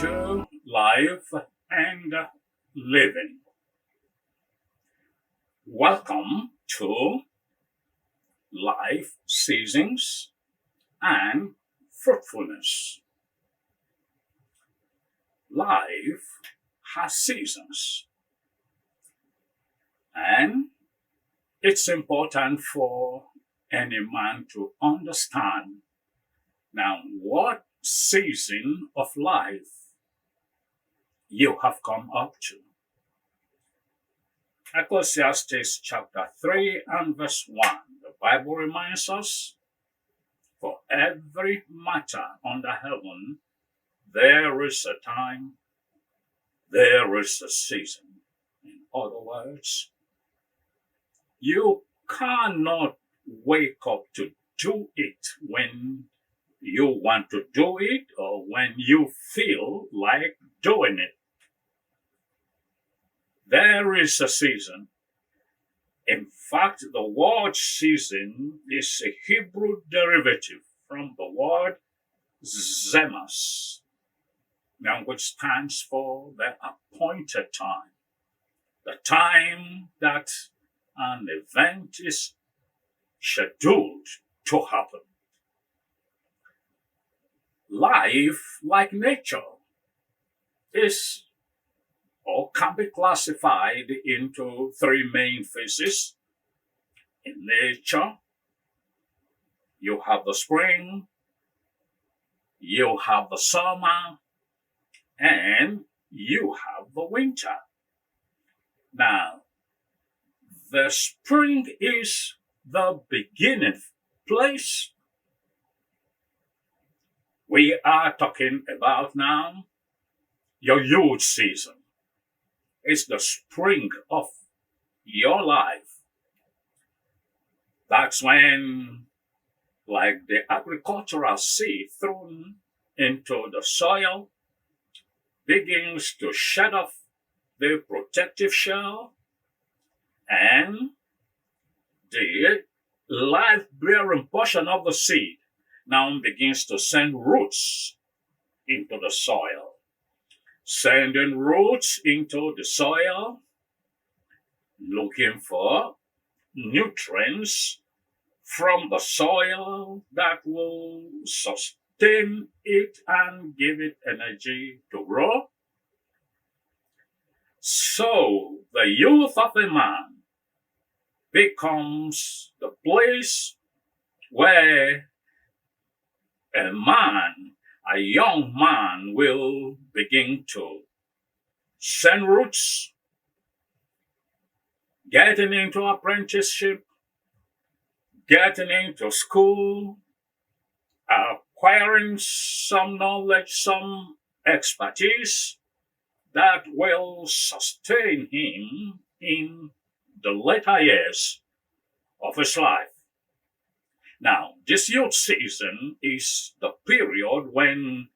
to Life and Living. Welcome to Life Seasons and Fruitfulness. Life has seasons, and it's important for any man to understand now what season of life you have come up to. Ecclesiastes chapter 3 and verse 1, the Bible reminds us, for every matter under heaven, there is a time, there is a season. In other words, you cannot wake up to do it when you want to do it or when you feel like doing it. There is a season. In fact, the word season is a Hebrew derivative from the word zemas, now which stands for the appointed time, the time that an event is scheduled to happen. Life, like nature, is or can be classified into three main phases. In nature, you have the spring, you have the summer, and you have the winter. Now, the spring is the beginning place. We are talking about now your youth season. It's the spring of your life. That's when, like the agricultural seed thrown into the soil, begins to shed off the protective shell, and the life-bearing portion of the seed now begins to send roots into the soil. Sending roots into the soil, looking for nutrients from the soil that will sustain it and give it energy to grow. So the youth of a man becomes the place where a young man will begin to send roots, getting into apprenticeship, getting into school, acquiring some knowledge, some expertise that will sustain him in the later years of his life. Now, this youth season is the period when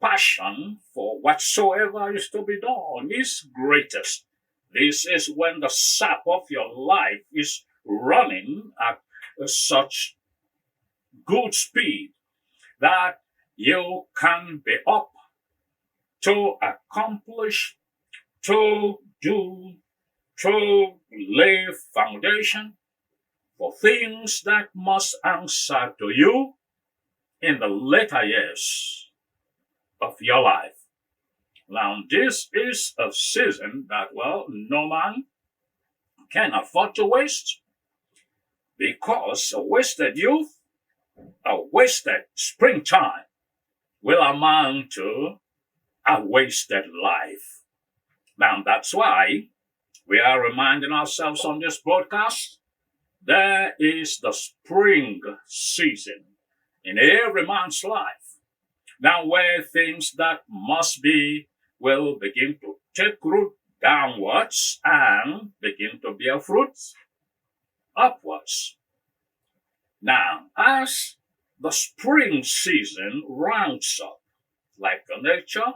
passion for whatsoever is to be done is greatest. This is when the sap of your life is running at such good speed that you can be up to accomplish, to do, to lay foundation for things that must answer to you in the later years of your life. Now, this is a season that, no man can afford to waste, because a wasted youth, a wasted springtime will amount to a wasted life. Now, that's why we are reminding ourselves on this broadcast, there is the spring season in every man's life. Now, where things that must be will begin to take root downwards and begin to bear fruit upwards. Now, as the spring season rounds up, like nature,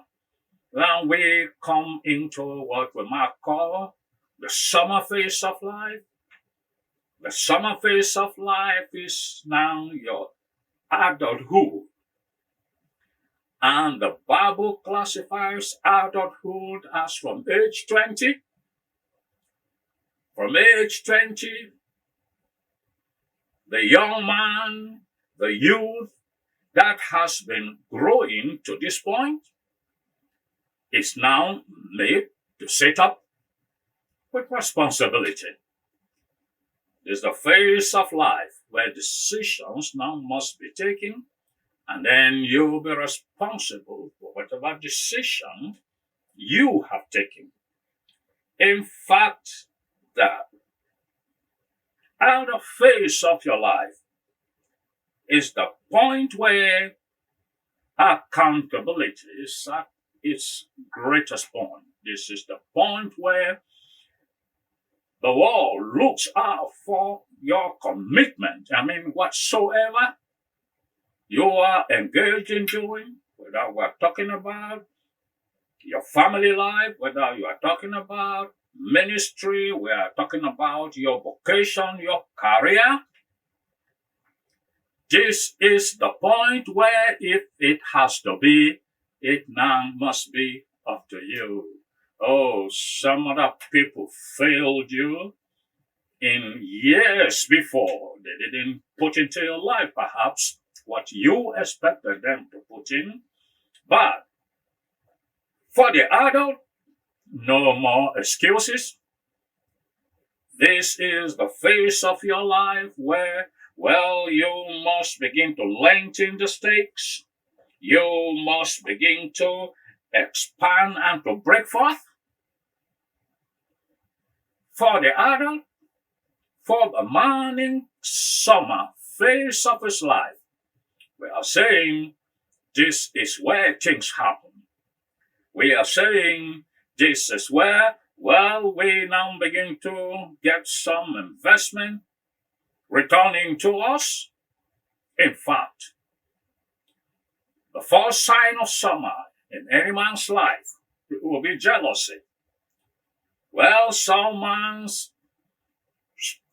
now we come into what we might call the summer phase of life. The summer phase of life is now your adulthood. And the Bible classifies adulthood as from age 20. From age 20, the young man, the youth that has been growing to this point is now made to sit up with responsibility. It's the phase of life where decisions now must be taken, and then you'll be responsible for whatever decision you have taken. In fact, the elder phase of your life is the point where accountability is at its greatest point. This is the point where the world looks out for your commitment. Whatsoever you are engaged in doing, whether we're talking about your family life, whether you are talking about ministry, we are talking about your vocation, your career. This is the point where if it has to be, it now must be up to you. Oh, some other people failed you in years before. They didn't put into your life, perhaps, what you expected them to put in. But for the adult, no more excuses. This is the phase of your life where, you must begin to lengthen the stakes. You must begin to expand and to break forth. For the adult, for the morning summer phase of his life, we are saying this is where things happen. We are saying this is where, we now begin to get some investment returning to us. In fact, the first sign of summer in any man's life will be jealousy. Some mans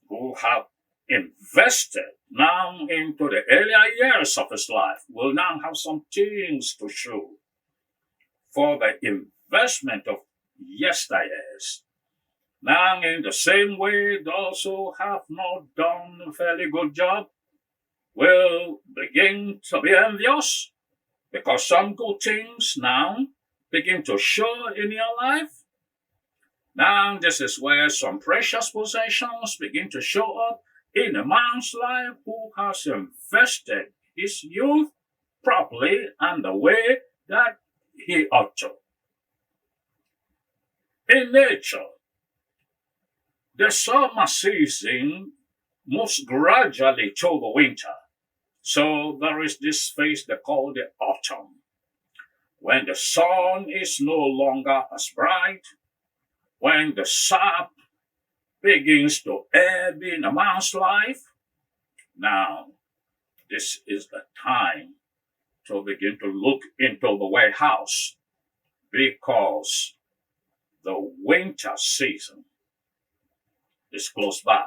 who have invested now into the earlier years of his life will now have some things to show for the investment of yesteryears. Now, in the same way, those who have not done a fairly good job will begin to be envious because some good things now begin to show in your life. Now, this is where some precious possessions begin to show up in a man's life who has invested his youth properly and the way that he ought to. In nature, the summer season moves gradually to the winter. So there is this phase they call the autumn, when the sun is no longer as bright, when the sap begins to ebb in a man's life. Now, this is the time to begin to look into the warehouse because the winter season is close by.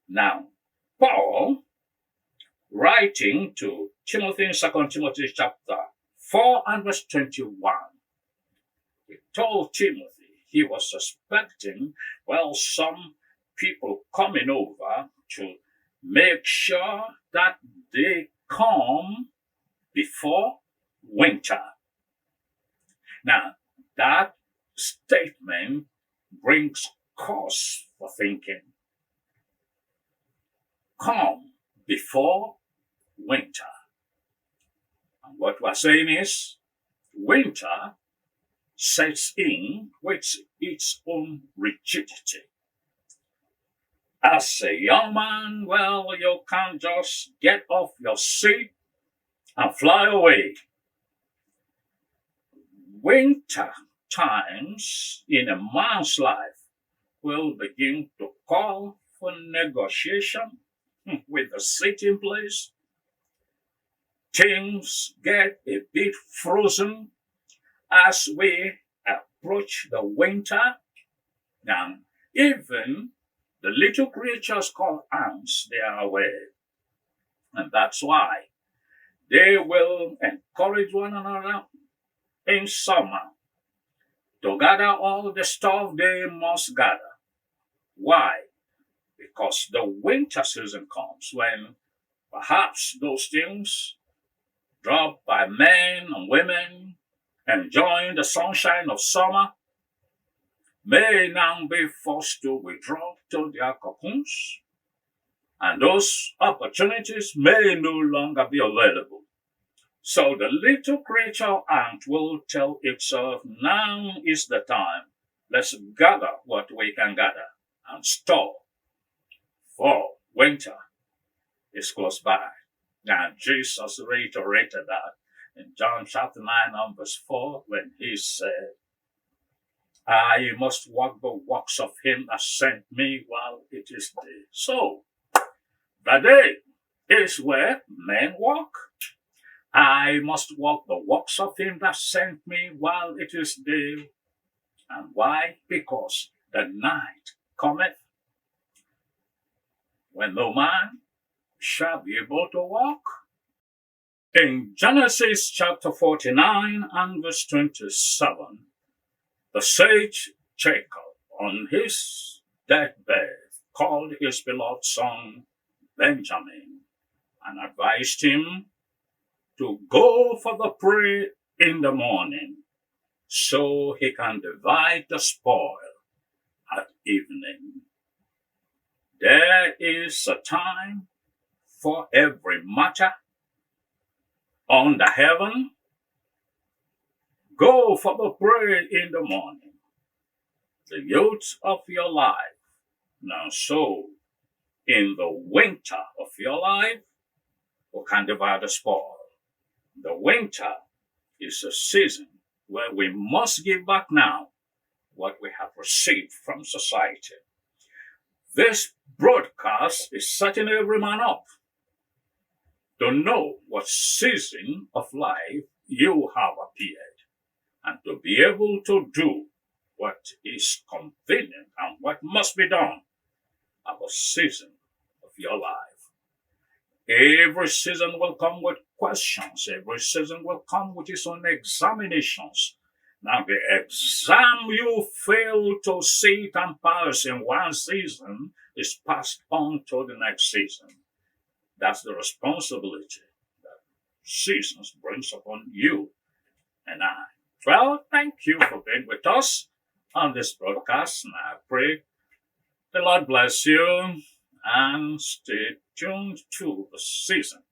Now, Paul, writing to Timothy in 2 Timothy chapter 4 and verse 21, he told Timothy he was expecting, some people coming over to make sure that they come before winter. Now, that statement brings cause for thinking. Come before winter. And what we're saying is, winter sets in with its own rigidity. As a young man, you can't just get off your seat and fly away. Winter times in a man's life will begin to call for negotiation with the sitting place. Things get a bit frozen as we approach the winter. Now, even the little creatures called ants, they are aware. And that's why They will encourage one another in summer to gather all the stuff they must gather. Why? Because the winter season comes when perhaps those things dropped by men and women enjoying the sunshine of summer may now be forced to withdraw to their cocoons, and those opportunities may no longer be available. So the little creature ant will tell itself, now is the time. Let's gather what we can gather and store, for winter is close by. And Jesus reiterated that in John chapter 9 and verse 4 when he said, I must walk the walks of him that sent me while it is day. So, the day is where men walk. I must walk the walks of him that sent me while it is day. And why? Because the night cometh when no man shall be able to walk. In Genesis chapter 49 and verse 27, the sage Jacob on his deathbed called his beloved son Benjamin and advised him to go for the prey in the morning so he can divide the spoil at evening. There is a time for every matter under heaven. Go for the prey in the morning, the youth of your life. Now so, in the winter of your life, we can divide the spoil. The winter is a season where we must give back now what we have received from society. This broadcast is setting every man up to know what season of life you have appeared and to be able to do what is convenient and what must be done at the season of your life. Every season will come with questions. Every season will come with its own examinations. Now, the exam you fail to sit and pass in one season is passed on to the next season. That's the responsibility that seasons brings upon you and I. Well, thank you for being with us on this broadcast, and I pray the Lord bless you and stay tuned to the season